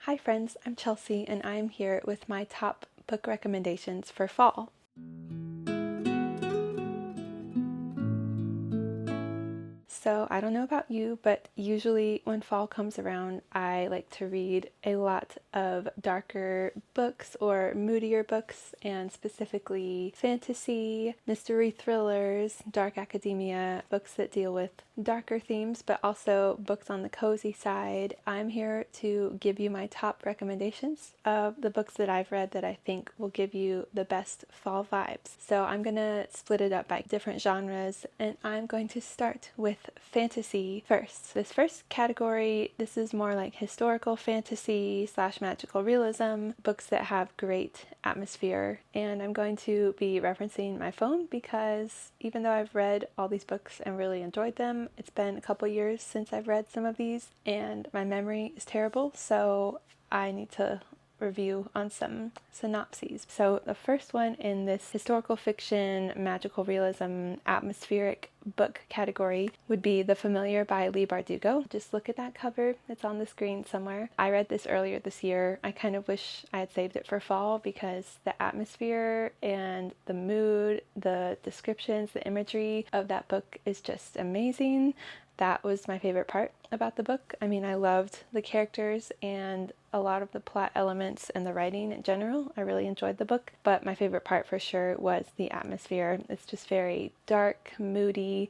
Hi friends, I'm Chelsea and I'm here with my top book recommendations for fall. So I don't know about you, but usually when fall comes around, I like to read a lot of darker books or moodier books, and specifically fantasy, mystery thrillers, dark academia, books that deal with darker themes, but also books on the cozy side. I'm here to give you my top recommendations of the books that I've read that I think will give you the best fall vibes. So I'm gonna split it up by different genres, and I'm going to start with fantasy first. This first category, this is more like historical fantasy / magical realism, books that have great atmosphere. And I'm going to be referencing my phone because even though I've read all these books and really enjoyed them, it's been a couple years since I've read some of these and my memory is terrible, so I need to review on some synopses. So the first one in this historical fiction, magical realism, atmospheric book category would be The Familiar by Leigh Bardugo. Just look at that cover. It's on the screen somewhere. I read this earlier this year. I kind of wish I had saved it for fall because the atmosphere and the mood, the descriptions, the imagery of that book is just amazing. That was my favorite part about the book. I mean, I loved the characters and a lot of the plot elements and the writing in general. I really enjoyed the book, but my favorite part for sure was the atmosphere. It's just very dark, moody,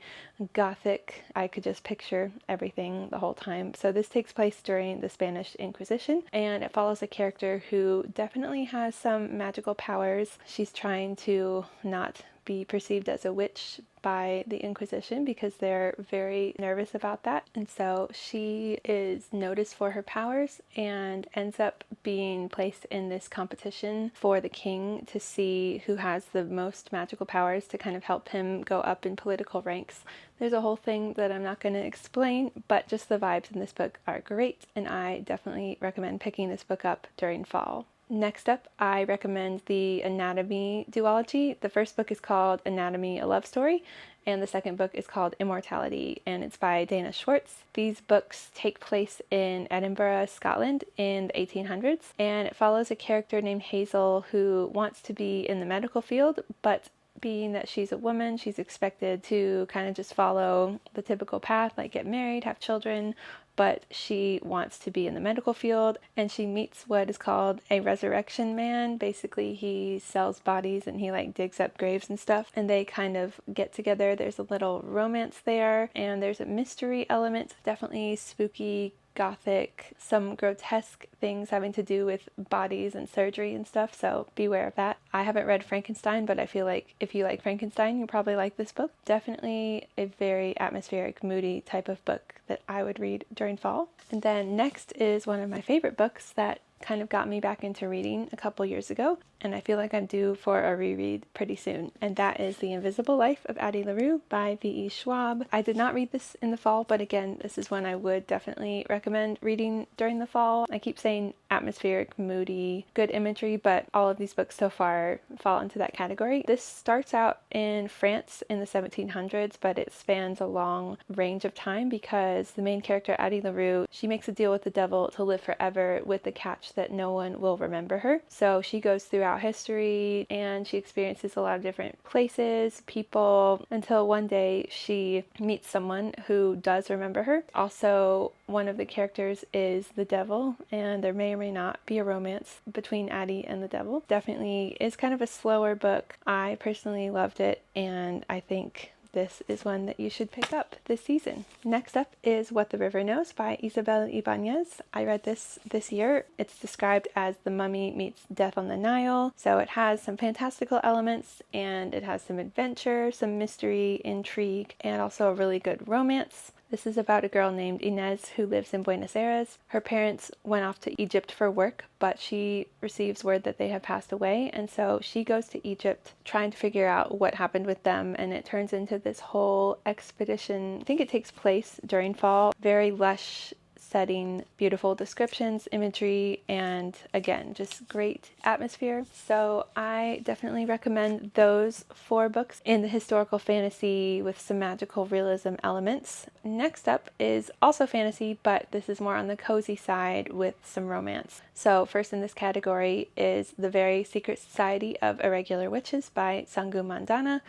gothic. I could just picture everything the whole time. So this takes place during the Spanish Inquisition, and it follows a character who definitely has some magical powers. She's trying to not be perceived as a witch by the Inquisition because they're very nervous about that. And so she is noticed for her powers and ends up being placed in this competition for the king to see who has the most magical powers to kind of help him go up in political ranks. There's a whole thing that I'm not going to explain, but just the vibes in this book are great, and I definitely recommend picking this book up during fall. Next up, I recommend the Anatomy duology. The first book is called Anatomy: A Love Story, and the second book is called Immortality, and it's by Dana Schwartz. These books take place in Edinburgh, Scotland in the 1800s, and it follows a character named Hazel who wants to be in the medical field, but being that she's a woman, she's expected to kind of just follow the typical path, like get married, have children, but she wants to be in the medical field, and she meets what is called a resurrection man. Basically, he sells bodies and he like digs up graves and stuff, and they kind of get together. There's a little romance there, and there's a mystery element, definitely spooky, gothic, some grotesque things having to do with bodies and surgery and stuff, so beware of that. I haven't read Frankenstein, but I feel like if you like Frankenstein, you'll probably like this book. Definitely a very atmospheric, moody type of book that I would read during fall. And then next is one of my favorite books that kind of got me back into reading a couple years ago, and I feel like I'm due for a reread pretty soon, and that is The Invisible Life of Addie LaRue by V.E. Schwab. I did not read this in the fall, but again, this is one I would definitely recommend reading during the fall. I keep saying atmospheric, moody, good imagery, but all of these books so far fall into that category. This starts out in France in the 1700s, but it spans a long range of time because the main character, Addie LaRue, she makes a deal with the devil to live forever, with the catch that no one will remember her. So she goes throughout history and she experiences a lot of different places, people, until one day she meets someone who does remember her. Also, one of the characters is the devil, and there may or may not be a romance between Addie and the devil. Definitely is kind of a slower book. I personally loved it, and I think this is one that you should pick up this season. Next up is What the River Knows by Isabel Ibanez. I read this year. It's described as The Mummy meets Death on the Nile. So it has some fantastical elements, and it has some adventure, some mystery, intrigue, and also a really good romance. This is about a girl named Inez who lives in Buenos Aires. Her parents went off to Egypt for work, but she receives word that they have passed away, and so she goes to Egypt trying to figure out what happened with them, and it turns into this whole expedition. I think it takes place during fall. Very lush setting, beautiful descriptions, imagery, and again, just great atmosphere. So I definitely recommend those 4 books in the historical fantasy with some magical realism elements. Next up is also fantasy, but this is more on the cozy side with some romance. So first in this category is The Very Secret Society of Irregular Witches by Sangu Mandana.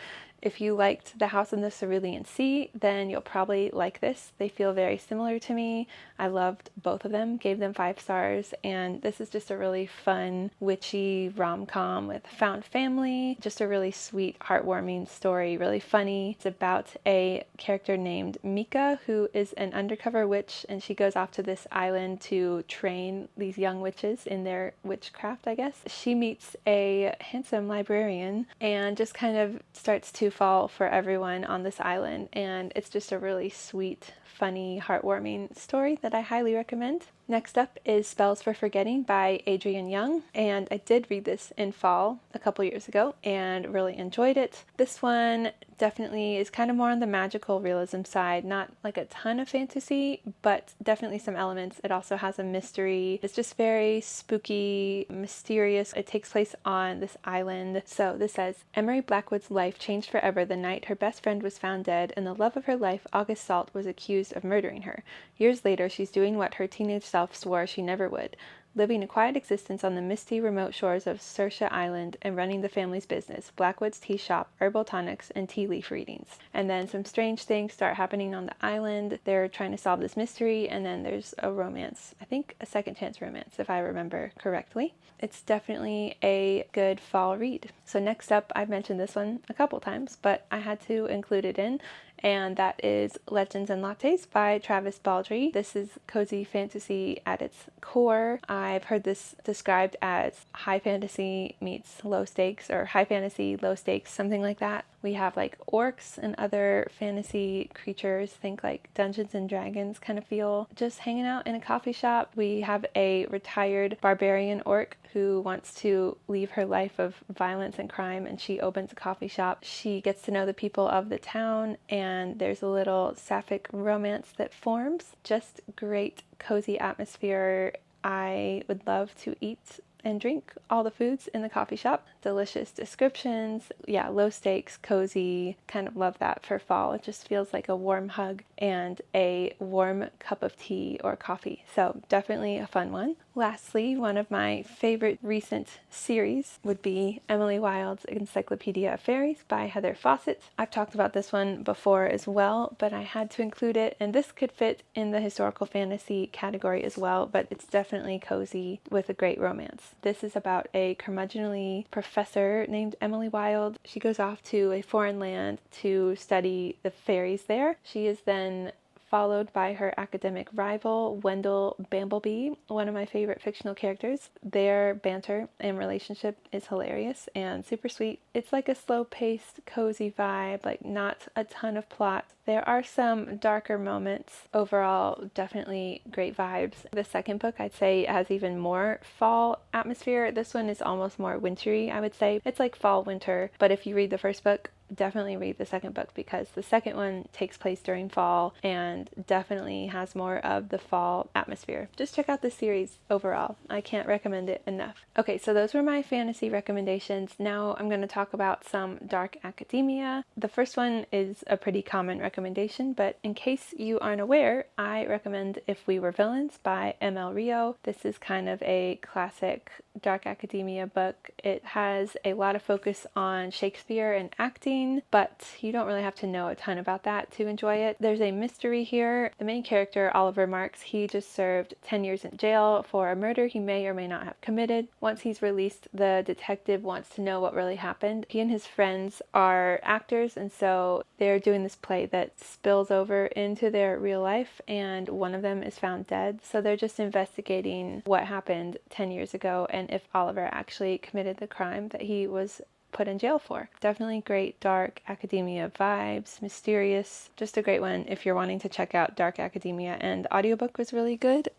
If you liked The House in the Cerulean Sea, then you'll probably like this. They feel very similar to me. I loved both of them, gave them 5 stars, and this is just a really fun, witchy rom-com with found family. Just a really sweet, heartwarming story, really funny. It's about a character named Mika, who is an undercover witch, and she goes off to this island to train these young witches in their witchcraft, I guess. She meets a handsome librarian and just kind of starts to fall for everyone on this island, and it's just a really sweet, funny, heartwarming story that I highly recommend. Next up is Spells for Forgetting by Adrienne Young, and I did read this in fall a couple years ago and really enjoyed it. This one definitely is kind of more on the magical realism side, not like a ton of fantasy, but definitely some elements. It also has a mystery. It's just very spooky, mysterious. It takes place on this island. So this says, Emery Blackwood's life changed forever the night her best friend was found dead, and the love of her life, August Salt, was accused of murdering her. Years later, she's doing what her teenage self swore she never would, living a quiet existence on the misty, remote shores of Saoirse Island and running the family's business, Blackwood's tea shop, herbal tonics, and tea leaf readings. And then some strange things start happening on the island. They're trying to solve this mystery, and then there's a romance. I think a second chance romance, if I remember correctly. It's definitely a good fall read. So next up, I've mentioned this one a couple times, but I had to include it in, and that is Legends and Lattes by Travis Baldree. This is cozy fantasy at its core. I've heard this described as high fantasy meets low stakes, or high fantasy, low stakes, something like that. We have like orcs and other fantasy creatures, think like Dungeons and Dragons kind of feel, just hanging out in a coffee shop. We have a retired barbarian orc who wants to leave her life of violence and crime, and she opens a coffee shop. She gets to know the people of the town, and there's a little sapphic romance that forms. Just great cozy atmosphere. I would love to eat and drink all the foods in the coffee shop. Delicious descriptions. Yeah, low stakes, cozy. Kind of love that for fall. It just feels like a warm hug and a warm cup of tea or coffee. So definitely a fun one. Lastly, one of my favorite recent series would be Emily Wilde's Encyclopedia of Fairies by Heather Fawcett. I've talked about this one before as well, but I had to include it, and this could fit in the historical fantasy category as well, but it's definitely cozy with a great romance. This is about a curmudgeonly professor named Emily Wilde. She goes off to a foreign land to study the fairies there. She is then followed by her academic rival, Wendell Bamblebee, one of my favorite fictional characters. Their banter and relationship is hilarious and super sweet. It's like a slow-paced, cozy vibe, like not a ton of plot. There are some darker moments. Overall, definitely great vibes. The second book, I'd say, has even more fall atmosphere. This one is almost more wintry, I would say. It's like fall, winter, but if you read the first book, definitely read the second book, because the second one takes place during fall and definitely has more of the fall atmosphere. Just check out the series overall. I can't recommend it enough. Okay, so those were my fantasy recommendations. Now I'm going to talk about some dark academia. The first one is a pretty common recommendation, but in case you aren't aware, I recommend If We Were Villains by M.L. Rio. This is kind of a classic dark academia book. It has a lot of focus on Shakespeare and acting, but you don't really have to know a ton about that to enjoy it. There's a mystery here. The main character, Oliver Marks, he just served 10 years in jail for a murder he may or may not have committed. Once he's released, the detective wants to know what really happened. He and his friends are actors, and so they're doing this play that spills over into their real life, and one of them is found dead. So they're just investigating what happened 10 years ago and if Oliver actually committed the crime that he was put in jail for. Definitely great dark academia vibes, mysterious, just a great one if you're wanting to check out dark academia. And the audiobook was really good.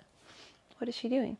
What is she doing?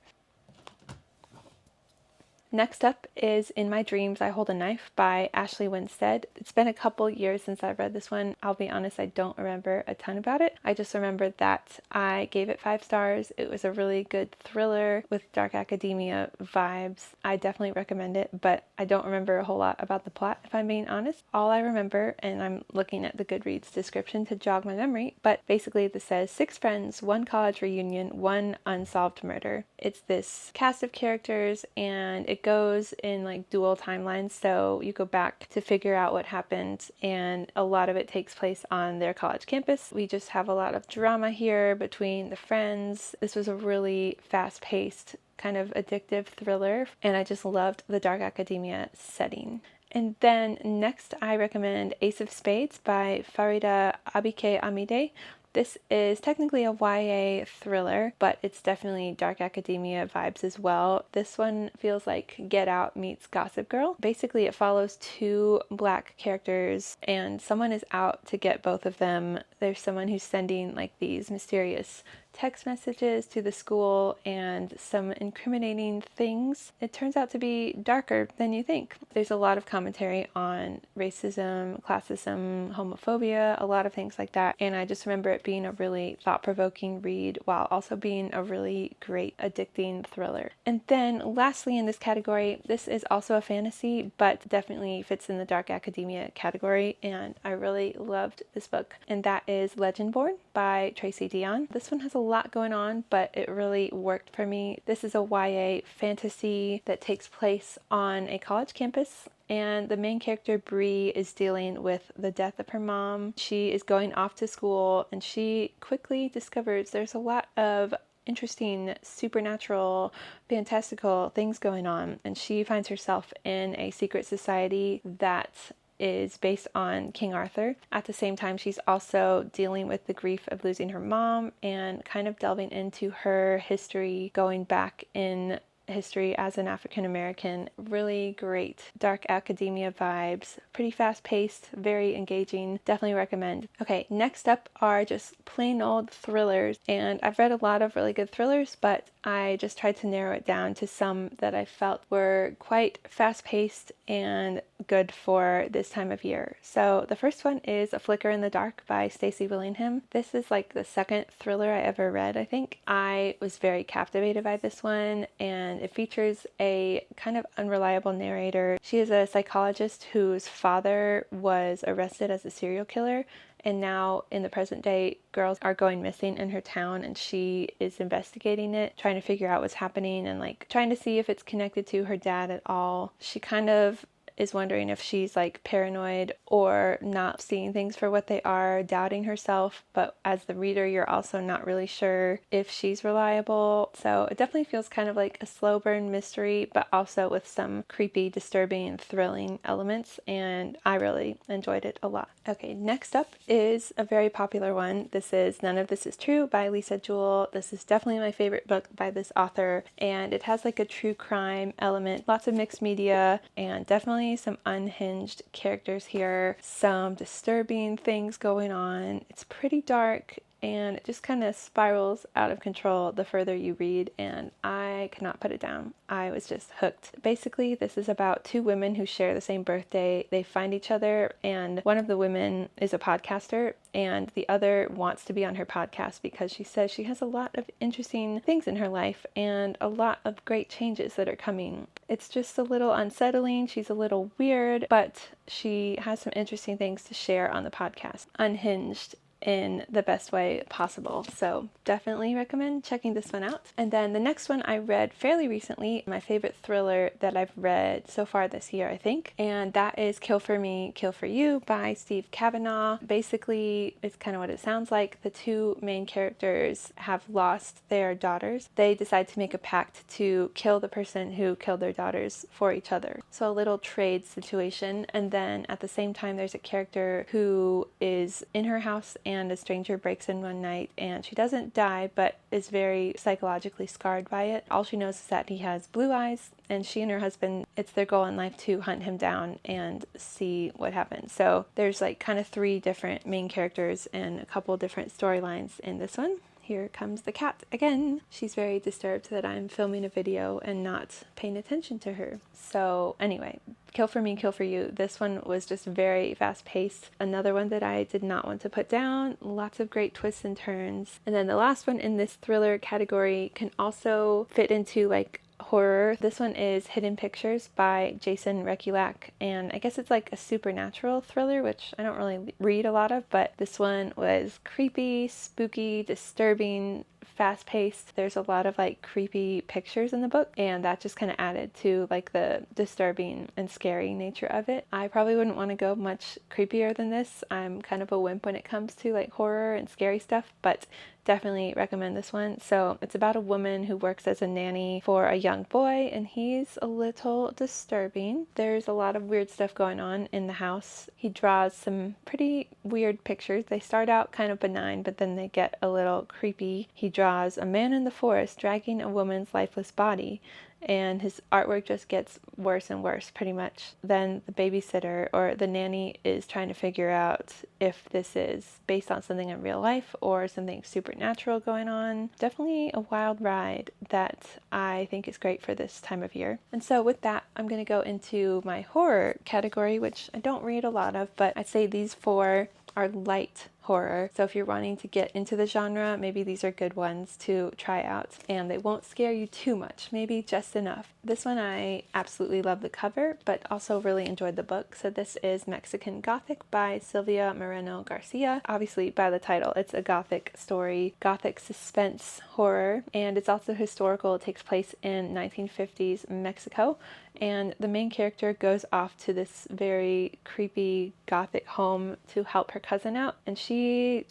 Next up is In My Dreams, I Hold a Knife by Ashley Winstead. It's been a couple years since I've read this one. I'll be honest, I don't remember a ton about it. I just remember that I gave it 5 stars. It was a really good thriller with dark academia vibes. I definitely recommend it, but I don't remember a whole lot about the plot, if I'm being honest. All I remember, and I'm looking at the Goodreads description to jog my memory, but basically this says 6 friends, 1 college reunion, 1 unsolved murder. It's this cast of characters, and it goes in like dual timelines, so you go back to figure out what happened, and a lot of it takes place on their college campus. We just have a lot of drama here between the friends. This was a really fast-paced, kind of addictive thriller, and I just loved the dark academia setting. And then next I recommend Ace of Spades by Farida Abike Amide. This is technically a YA thriller, but it's definitely dark academia vibes as well. This one feels like Get Out meets Gossip Girl. Basically, it follows 2 black characters, and someone is out to get both of them. There's someone who's sending like these mysterious text messages to the school and some incriminating things. It turns out to be darker than you think. There's a lot of commentary on racism, classism, homophobia, a lot of things like that. And I just remember it being a really thought-provoking read while also being a really great, addicting thriller. And then lastly in this category, this is also a fantasy, but definitely fits in the dark academia category. And I really loved this book. And that is Legendborn by Tracy Deonn. This one has a lot going on, but it really worked for me. This is a YA fantasy that takes place on a college campus, and the main character Bree is dealing with the death of her mom. She is going off to school, and she quickly discovers there's a lot of interesting, supernatural, fantastical things going on, and she finds herself in a secret society that is based on King Arthur. At the same time, she's also dealing with the grief of losing her mom and kind of delving into her history, going back in history as an African American. Really great dark academia vibes, pretty fast paced, very engaging. Definitely recommend. Okay, next up are just plain old thrillers, and I've read a lot of really good thrillers, but I just tried to narrow it down to some that I felt were quite fast paced and good for this time of year. So the first one is A Flicker in the Dark by Stacey Willingham. This is like the second thriller I ever read, I think. I was very captivated by this one, and it features a kind of unreliable narrator. She is a psychologist whose father was arrested as a serial killer, and now in the present day, girls are going missing in her town, and she is investigating it, trying to figure out what's happening and like trying to see if it's connected to her dad at all. She kind of is wondering if she's like paranoid or not seeing things for what they are, doubting herself, but as the reader you're also not really sure if she's reliable. So it definitely feels kind of like a slow burn mystery, but also with some creepy, disturbing, thrilling elements, and I really enjoyed it a lot. Okay, next up is a very popular one. This is None of This Is True by Lisa Jewell. This is definitely my favorite book by this author, and it has like a true crime element, lots of mixed media, and definitely some unhinged characters here, some disturbing things going on. It's pretty dark, and it just kind of spirals out of control the further you read, and I could not put it down. I was just hooked. Basically, this is about 2 women who share the same birthday. They find each other, and one of the women is a podcaster, and the other wants to be on her podcast because she says she has a lot of interesting things in her life and a lot of great changes that are coming. It's just a little unsettling. She's a little weird, but she has some interesting things to share on the podcast. Unhinged in the best way possible. So definitely recommend checking this one out. And then the next one I read fairly recently, my favorite thriller that I've read so far this year, I think, and that is Kill for Me, Kill for You by Steve Kavanaugh. Basically, it's kind of what it sounds like. The 2 main characters have lost their daughters. They decide to make a pact to kill the person who killed their daughters for each other. So a little trade situation. And then at the same time, there's a character who is in her house and a stranger breaks in one night, and she doesn't die but is very psychologically scarred by it. All she knows is that he has blue eyes, and she and her husband, it's their goal in life to hunt him down and see what happens. So there's like kind of 3 different main characters and a couple different storylines in this one. Here comes the cat again. She's very disturbed that I'm filming a video and not paying attention to her. So anyway, Kill for Me, Kill for You. This one was just very fast paced. Another one that I did not want to put down. Lots of great twists and turns. And then the last one in this thriller category can also fit into like horror. This one is Hidden Pictures by Jason Rekulak, and I guess it's like a supernatural thriller, which I don't really read a lot of, but this one was creepy, spooky, disturbing, fast-paced. There's a lot of like creepy pictures in the book, and that just kind of added to like the disturbing and scary nature of it. I probably wouldn't want to go much creepier than this. I'm kind of a wimp when it comes to like horror and scary stuff, but definitely recommend this one. So it's about a woman who works as a nanny for a young boy, and he's a little disturbing. There's a lot of weird stuff going on in the house. He draws some pretty weird pictures. They start out kind of benign, but then they get a little creepy. He draws a man in the forest dragging a woman's lifeless body, and his artwork just gets worse and worse pretty much. Then the babysitter or the nanny is trying to figure out if this is based on something in real life or something supernatural going on. Definitely a wild ride that I think is great for this time of year. And so with that, I'm going to go into my horror category, which I don't read a lot of, but I'd say these four are light horror. So if you're wanting to get into the genre, maybe these are good ones to try out, and they won't scare you too much, maybe just enough. This one I absolutely love the cover, but also really enjoyed the book. So this is Mexican Gothic by Silvia Moreno Garcia. Obviously by the title, it's a Gothic story, Gothic suspense horror, and it's also historical. It takes place in 1950s Mexico, and the main character goes off to this very creepy Gothic home to help her cousin out, and she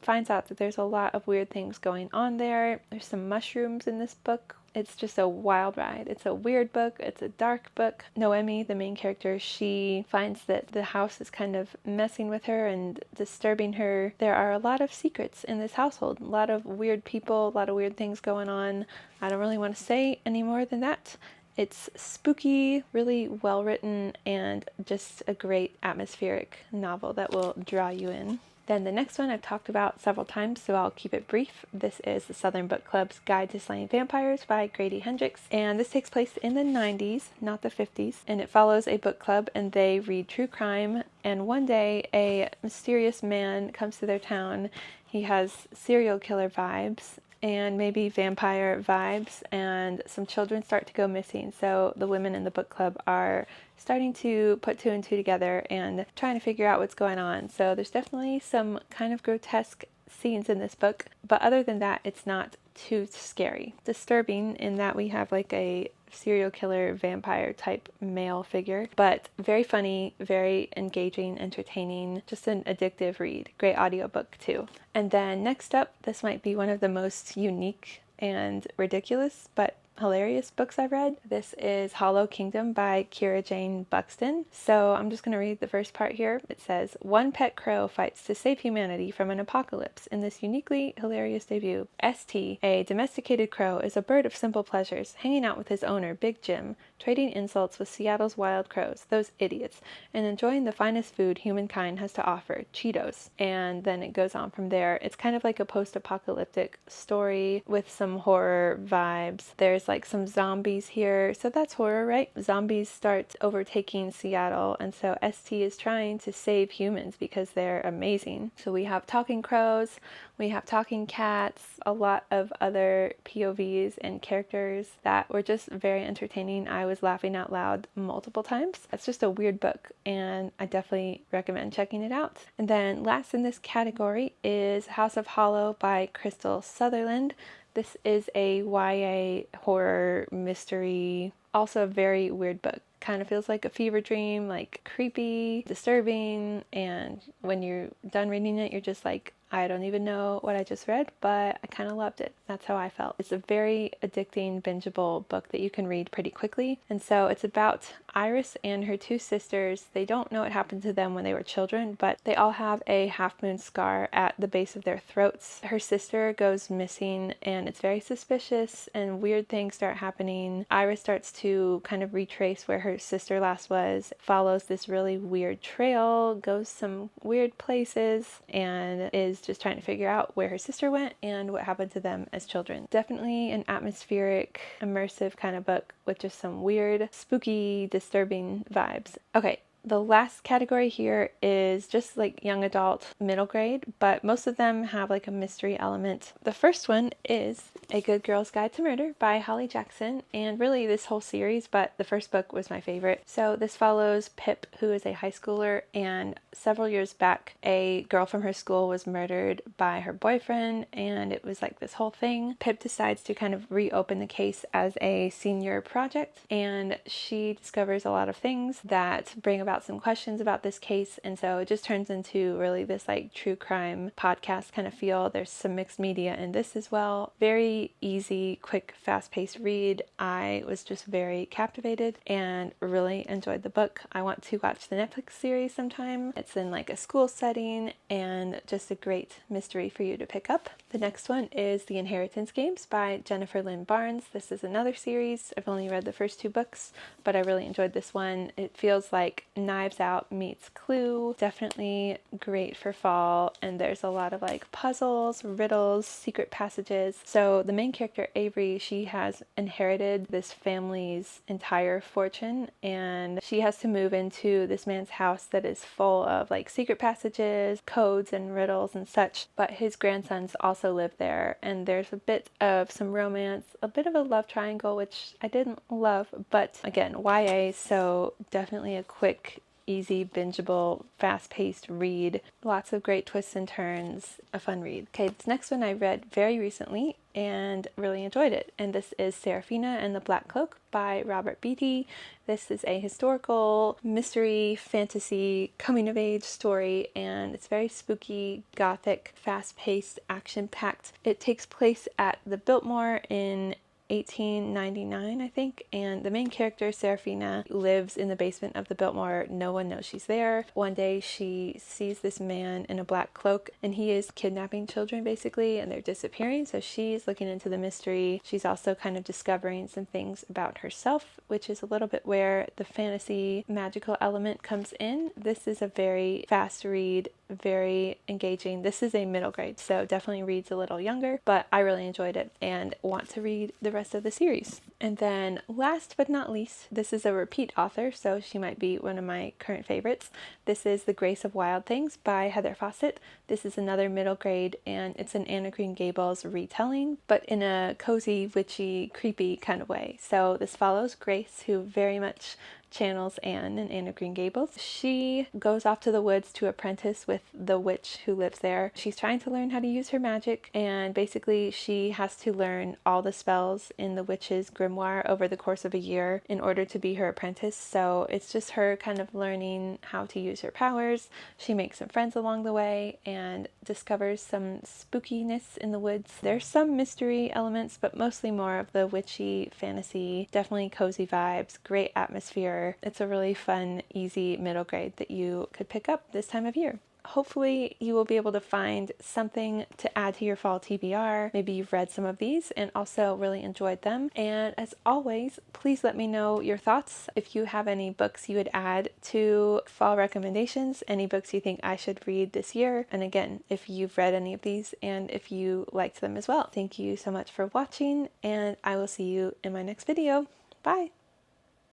finds out that there's a lot of weird things going on there. There's some mushrooms in this book. It's just a wild ride. It's a weird book. It's a dark book. Noemi, the main character, she finds that the house is kind of messing with her and disturbing her. There are a lot of secrets in this household, a lot of weird people, a lot of weird things going on. I don't really want to say any more than that. It's spooky, really well written, and just a great atmospheric novel that will draw you in. Then the next one I've talked about several times, so I'll keep it brief. This is the Southern Book Club's Guide to Slaying Vampires by Grady Hendrix, and this takes place in the 90s, not the 50s, and it follows a book club, and they read true crime, and one day a mysterious man comes to their town. He has serial killer vibes, and maybe vampire vibes, and some children start to go missing. So the women in the book club are starting to put two and two together and trying to figure out what's going on. So there's definitely some kind of grotesque scenes in this book, but other than that, it's not too scary. Disturbing in that we have like a serial killer vampire type male figure, but very funny, very engaging, entertaining, just an addictive read. Great audiobook too. And then next up, this might be one of the most unique and ridiculous but hilarious books I've read. This is Hollow Kingdom by Kira Jane Buxton. So I'm just going to read the first part here. It says, one pet crow fights to save humanity from an apocalypse in this uniquely hilarious debut. ST, a domesticated crow, is a bird of simple pleasures, hanging out with his owner, Big Jim, trading insults with Seattle's wild crows, those idiots, and enjoying the finest food humankind has to offer, Cheetos. And then it goes on from there. It's kind of like a post-apocalyptic story with some horror vibes. There's like some zombies here, so that's horror, right? Zombies start overtaking Seattle, and so ST is trying to save humans because they're amazing. So we have talking crows, we have talking cats, a lot of other POVs and characters that were just very entertaining. I was laughing out loud multiple times. It's just a weird book, and I definitely recommend checking it out. And then last in this category is House of Hollow by Crystal Sutherland. This is a YA horror mystery, also a very weird book. Kind of feels like a fever dream, like creepy, disturbing, and when you're done reading it, you're just like, I don't even know what I just read, but I kind of loved it. That's how I felt. It's a very addicting, bingeable book that you can read pretty quickly. And so it's about Iris and her two sisters, they don't know what happened to them when they were children, but they all have a half moon scar at the base of their throats. Her sister goes missing and it's very suspicious and weird things start happening. Iris starts to kind of retrace where her sister last was, follows this really weird trail, goes some weird places, and is just trying to figure out where her sister went and what happened to them as children. Definitely an atmospheric, immersive kind of book with just some weird, spooky, disturbing vibes. Okay, the last category here is just like young adult, middle grade, but most of them have like a mystery element. The first one is A Good Girl's Guide to Murder by Holly Jackson, and really this whole series, but the first book was my favorite. So this follows Pip, who is a high schooler, and several years back, a girl from her school was murdered by her boyfriend, and it was like this whole thing. Pip decides to kind of reopen the case as a senior project, and she discovers a lot of things that bring about some questions about this case, and so it just turns into really this like true crime podcast kind of feel. There's some mixed media in this as well. Very easy, quick, fast-paced read. I was just very captivated and really enjoyed the book. I want to watch the Netflix series sometime. It's in like a school setting and just a great mystery for you to pick up. The next one is The Inheritance Games by Jennifer Lynn Barnes. This is another series. I've only read the first two books, but I really enjoyed this one. It feels like Knives Out meets Clue. Definitely great for fall, and there's a lot of like puzzles, riddles, secret passages. So the main character, Avery, she has inherited this family's entire fortune, and she has to move into this man's house that is full of like secret passages, codes, and riddles and such. But his grandsons also live there, and there's a bit of some romance, a bit of a love triangle, which I didn't love, but again, YA, so definitely a quick, easy, bingeable, fast-paced read. Lots of great twists and turns, a fun read. Okay, this next one I read very recently and really enjoyed it, and this is Seraphina and the Black Cloak by Robert Beatty. This is a historical, mystery, fantasy, coming-of-age story, and it's very spooky, gothic, fast-paced, action-packed. It takes place at the Biltmore in 1899, I think, and the main character, Seraphina, lives in the basement of the Biltmore. No one knows she's there. One day she sees this man in a black cloak, and he is kidnapping children basically, and they're disappearing, so she's looking into the mystery. She's also kind of discovering some things about herself, which is a little bit where the fantasy magical element comes in. This is a very fast read, very engaging. This is a middle grade, so definitely reads a little younger, but I really enjoyed it and want to read the rest of the series. And then last but not least, this is a repeat author, so she might be one of my current favorites. This is The Grace of Wild Things by Heather Fawcett. This is another middle grade, and it's an Anne of Green Gables retelling, but in a cozy, witchy, creepy kind of way. So this follows Grace, who very much channels Anne in Anne of Green Gables. She goes off to the woods to apprentice with the witch who lives there. She's trying to learn how to use her magic, and basically she has to learn all the spells in the witch's grimoire over the course of a year in order to be her apprentice. So it's just her kind of learning how to use her powers. She makes some friends along the way and discovers some spookiness in the woods. There's some mystery elements, but mostly more of the witchy fantasy, definitely cozy vibes, great atmosphere. It's a really fun, easy middle grade that you could pick up this time of year. Hopefully you will be able to find something to add to your fall TBR. Maybe you've read some of these and also really enjoyed them. And as always, please let me know your thoughts. If you have any books you would add to fall recommendations, any books you think I should read this year. And again, if you've read any of these and if you liked them as well. Thank you so much for watching, and I will see you in my next video. Bye!